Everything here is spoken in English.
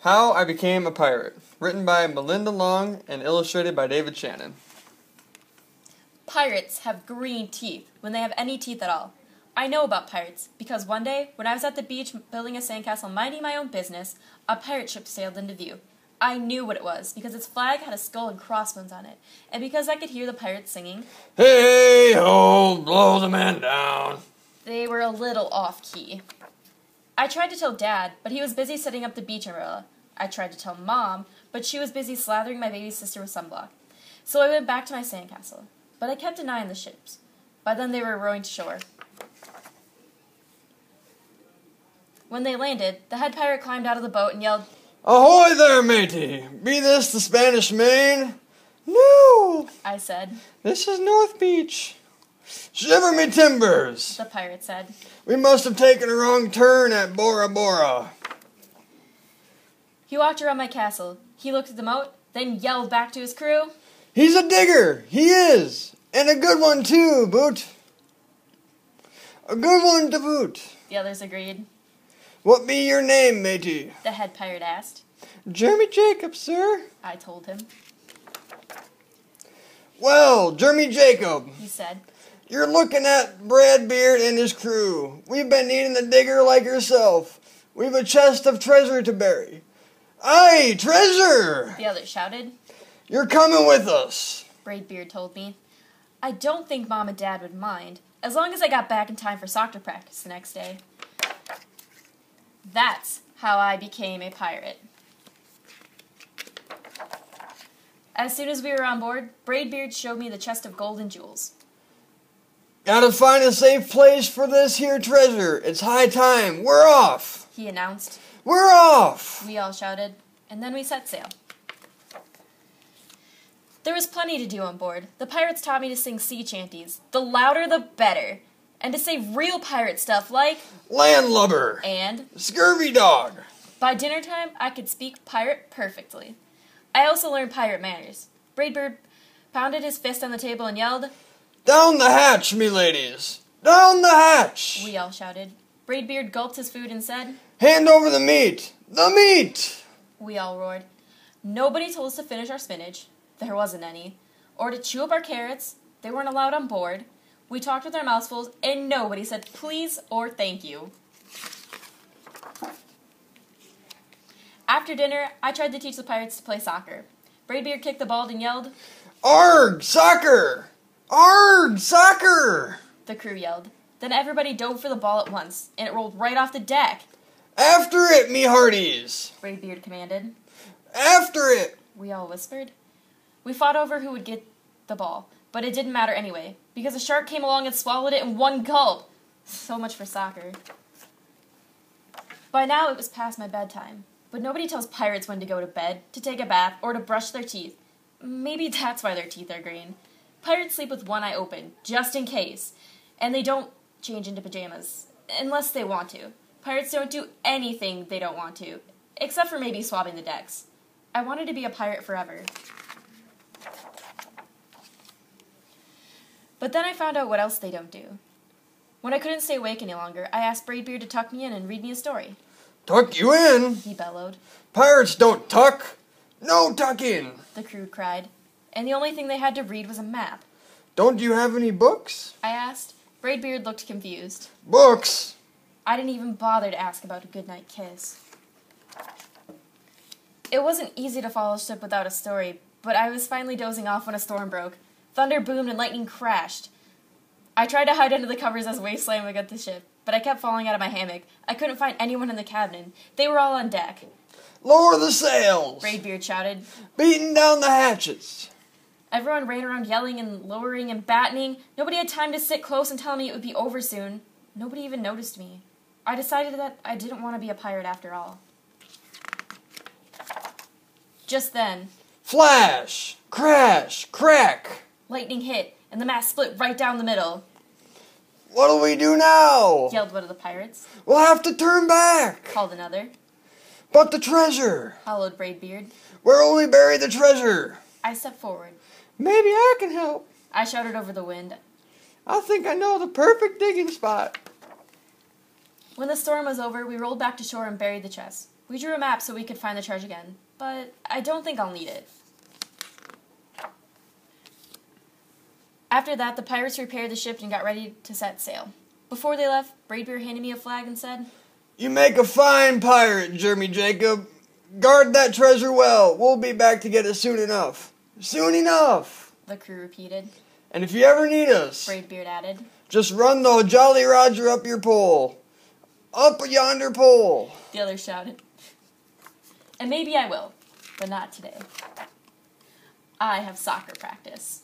How I Became a Pirate, written by Melinda Long and illustrated by David Shannon. Pirates have green teeth when they have any teeth at all. I know about pirates because one day, when I was at the beach building a sandcastle minding my own business, a pirate ship sailed into view. I knew what it was because its flag had a skull and crossbones on it, and because I could hear the pirates singing, Hey ho, blow the man down. They were a little off-key. I tried to tell Dad, but he was busy setting up the beach umbrella. I tried to tell Mom, but she was busy slathering my baby sister with sunblock. So I went back to my sandcastle, but I kept an eye on the ships. By then they were rowing to shore. When they landed, the head pirate climbed out of the boat and yelled, Ahoy there, matey! Be this the Spanish Main? No! I said. This is North Beach. Shiver me timbers! The pirate said. We must have taken a wrong turn at Bora Bora. He walked around my castle. He looked at the moat, then yelled back to his crew. He's a digger! He is! And a good one too, boot! A good one to boot! The others agreed. What be your name, matey? The head pirate asked. Jeremy Jacob, sir. I told him. Well, Jeremy Jacob, He said. you're looking at Brad Beard and his crew. We've been needing a digger like yourself. We've a chest of treasure to bury. Aye, treasure! The others shouted. You're coming with us. Braidbeard told me. I don't think Mom and Dad would mind, as long as I got back in time for soccer practice the next day. That's how I became a pirate. As soon as we were on board, Braidbeard showed me the chest of gold and jewels. Gotta find a safe place for this here treasure. It's high time. We're off. He announced. We're off. We all shouted, and then we set sail. There was plenty to do on board. The pirates taught me to sing sea chanties. The louder the better. And to say real pirate stuff like... Landlubber. And... Scurvy dog. By dinner time, I could speak pirate perfectly. I also learned pirate manners. Braidbeard pounded his fist on the table and yelled, Down the hatch, me ladies. Down the hatch. We all shouted. Braidbeard gulped his food and said, Hand over the meat. The meat. We all roared. Nobody told us to finish our spinach. There wasn't any. Or to chew up our carrots. They weren't allowed on board. We talked with our mouthfuls, and nobody said please or thank you. After dinner, I tried to teach the pirates to play soccer. Braidbeard kicked the ball and yelled, Arg, soccer! Arg, soccer! The crew yelled. Then everybody dove for the ball at once, and it rolled right off the deck. After it, me hearties! Braidbeard commanded. After it! We all whispered. We fought over who would get the ball, but it didn't matter anyway, because a shark came along and swallowed it in one gulp. So much for soccer. By now it was past my bedtime, but nobody tells pirates when to go to bed, to take a bath, or to brush their teeth. Maybe that's why their teeth are green. Pirates sleep with one eye open, just in case, and they don't change into pajamas, unless they want to. Pirates don't do anything they don't want to, except for maybe swabbing the decks. I wanted to be a pirate forever. But then I found out what else they don't do. When I couldn't stay awake any longer, I asked Braidbeard to tuck me in and read me a story. Tuck you in? He bellowed. Pirates don't tuck. No tucking. The crew cried. And the only thing they had to read was a map. Don't you have any books? I asked. Braidbeard looked confused. Books? I didn't even bother to ask about a goodnight kiss. It wasn't easy to follow a ship without a story, but I was finally dozing off when a storm broke. Thunder boomed and lightning crashed. I tried to hide under the covers as waves slammed against the ship, but I kept falling out of my hammock. I couldn't find anyone in the cabin. They were all on deck. Lower the sails. Braidbeard shouted. Beating down the hatches. Everyone ran around yelling and lowering and battening. Nobody had time to sit close and tell me it would be over soon. Nobody even noticed me. I decided that I didn't want to be a pirate after all. Just then, Flash! Crash! Crack! lightning hit, and the mast split right down the middle. What'll we do now? Yelled one of the pirates. We'll have to turn back. Called another. But the treasure. Hollowed Braidbeard. Where will we bury the treasure? I stepped forward. Maybe I can help. I shouted over the wind. I think I know the perfect digging spot. When the storm was over, we rolled back to shore and buried the chest. We drew a map so we could find the treasure again, but I don't think I'll need it. After that, the pirates repaired the ship and got ready to set sail. Before they left, Braidbeard handed me a flag and said, "You make a fine pirate, Jeremy Jacob. Guard that treasure well. We'll be back to get it soon enough." "Soon enough," the crew repeated. "And if you ever need us," Braidbeard added, "just run the Jolly Roger up your pole. Up yonder pole," the others shouted. And maybe I will, but not today. I have soccer practice.